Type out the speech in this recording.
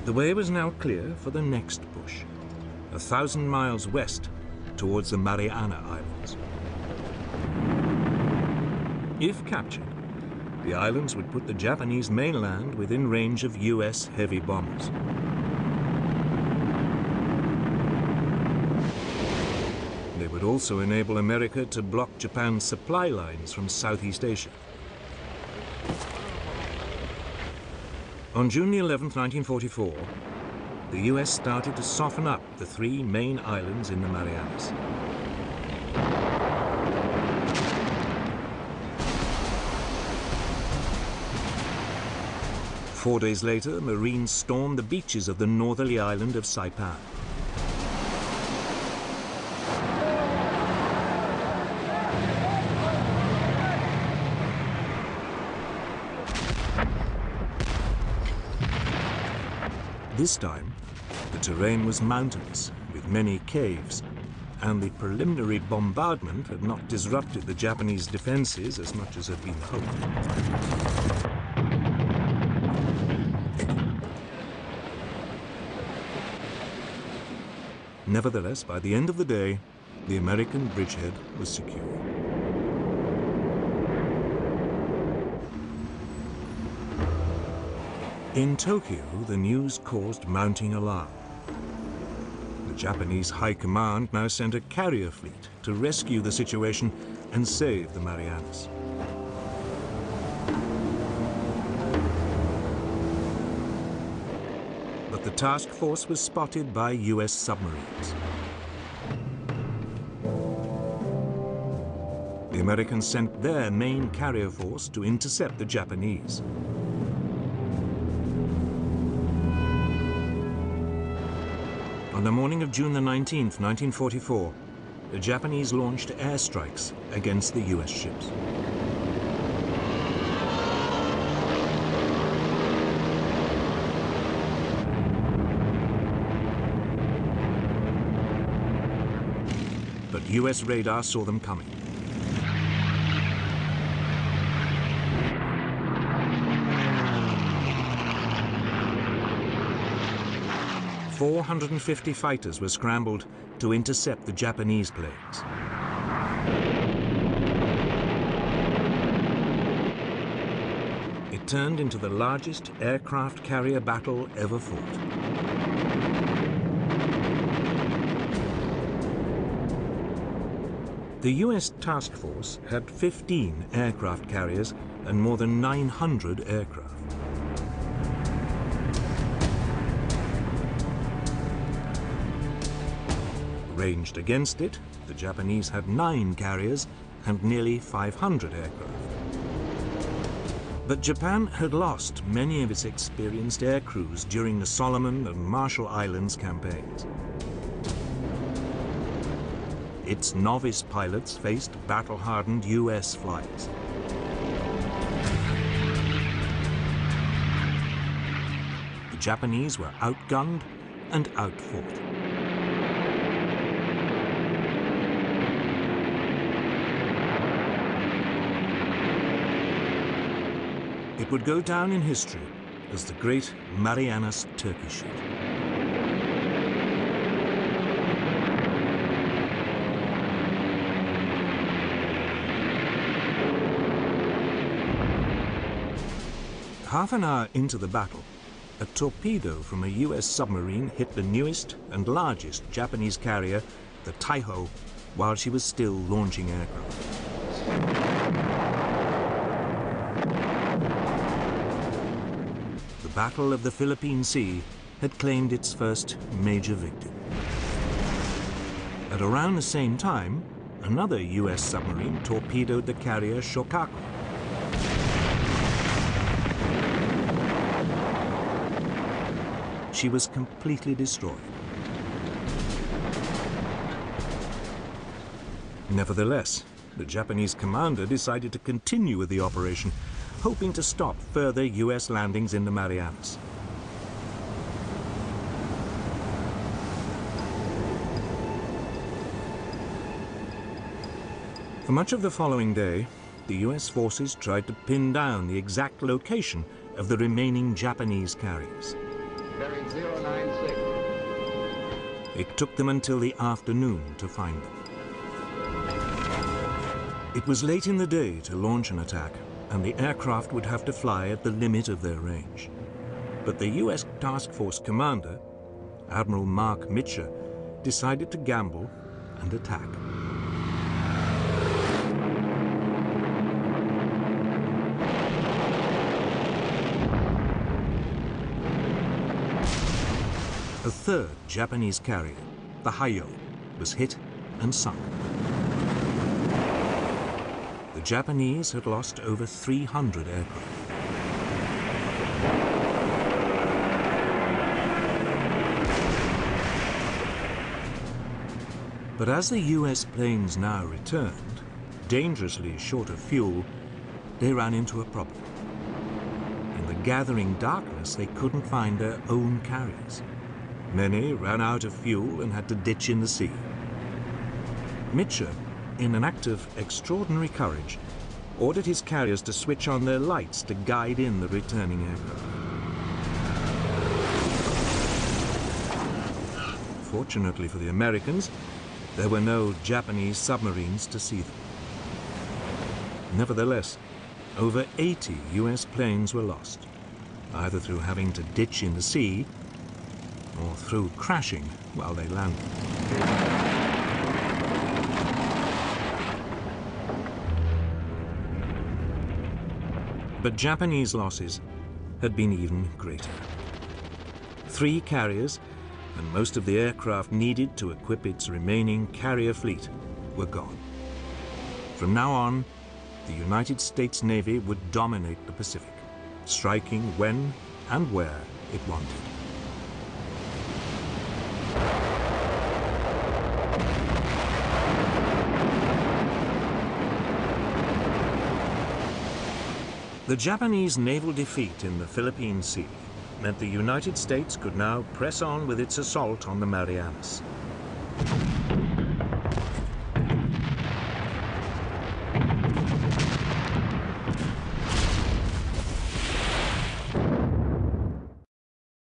The way was now clear for the next push, 1,000 miles west towards the Mariana Islands. If captured, the islands would put the Japanese mainland within range of US heavy bombers. They would also enable America to block Japan's supply lines from Southeast Asia. On June 11, 1944, the US started to soften up the 3 main islands in the Marianas. Four days later, Marines stormed the beaches of the northerly island of Saipan. This time, the terrain was mountainous, with many caves, and the preliminary bombardment had not disrupted the Japanese defenses as much as had been hoped. Nevertheless, by the end of the day, the American bridgehead was secure. In Tokyo, the news caused mounting alarm. The Japanese High Command now sent a carrier fleet to rescue the situation and save the Marianas. But the task force was spotted by US submarines. The Americans sent their main carrier force to intercept the Japanese. On the morning of June the 19th, 1944, the Japanese launched airstrikes against the US ships. But US radar saw them coming. "450 fighters were scrambled to intercept the Japanese planes. It turned into the largest aircraft carrier battle ever fought. The US task force had 15 aircraft carriers and more than 900 aircraft. Ranged against it, the Japanese had 9 carriers and nearly 500 aircraft. But Japan had lost many of its experienced air crews during the Solomon and Marshall Islands campaigns. Its novice pilots faced battle-hardened US flyers. The Japanese were outgunned and outfought. It would go down in history as the Great Marianas Turkey Shoot. Half an hour into the battle, a torpedo from a US submarine hit the newest and largest Japanese carrier, the Taiho, while she was still launching aircraft. The Battle of the Philippine Sea had claimed its first major victim. At around the same time, another US submarine torpedoed the carrier Shokaku. She was completely destroyed. Nevertheless, the Japanese commander decided to continue with the operation, hoping to stop further US landings in the Marianas. For much of the following day, the US forces tried to pin down the exact location of the remaining Japanese carriers. bearing 096. It took them until the afternoon to find them. It was late in the day to launch an attack, and the aircraft would have to fly at the limit of their range. But the US Task Force commander, Admiral Mark Mitcher, decided to gamble and attack. A third Japanese carrier, the Hayo, was hit and sunk. The Japanese had lost over 300 aircraft. But as the US planes now returned, dangerously short of fuel, they ran into a problem. In the gathering darkness, they couldn't find their own carriers. Many ran out of fuel and had to ditch in the sea. Mitcher, in an act of extraordinary courage, ordered his carriers to switch on their lights to guide in the returning aircraft. Fortunately for the Americans, there were no Japanese submarines to see them. Nevertheless, over 80 US planes were lost, either through having to ditch in the sea or through crashing while they landed. But Japanese losses had been even greater. 3 carriers and most of the aircraft needed to equip its remaining carrier fleet were gone. From now on, the United States Navy would dominate the Pacific, striking when and where it wanted. The Japanese naval defeat in the Philippine Sea meant the United States could now press on with its assault on the Marianas.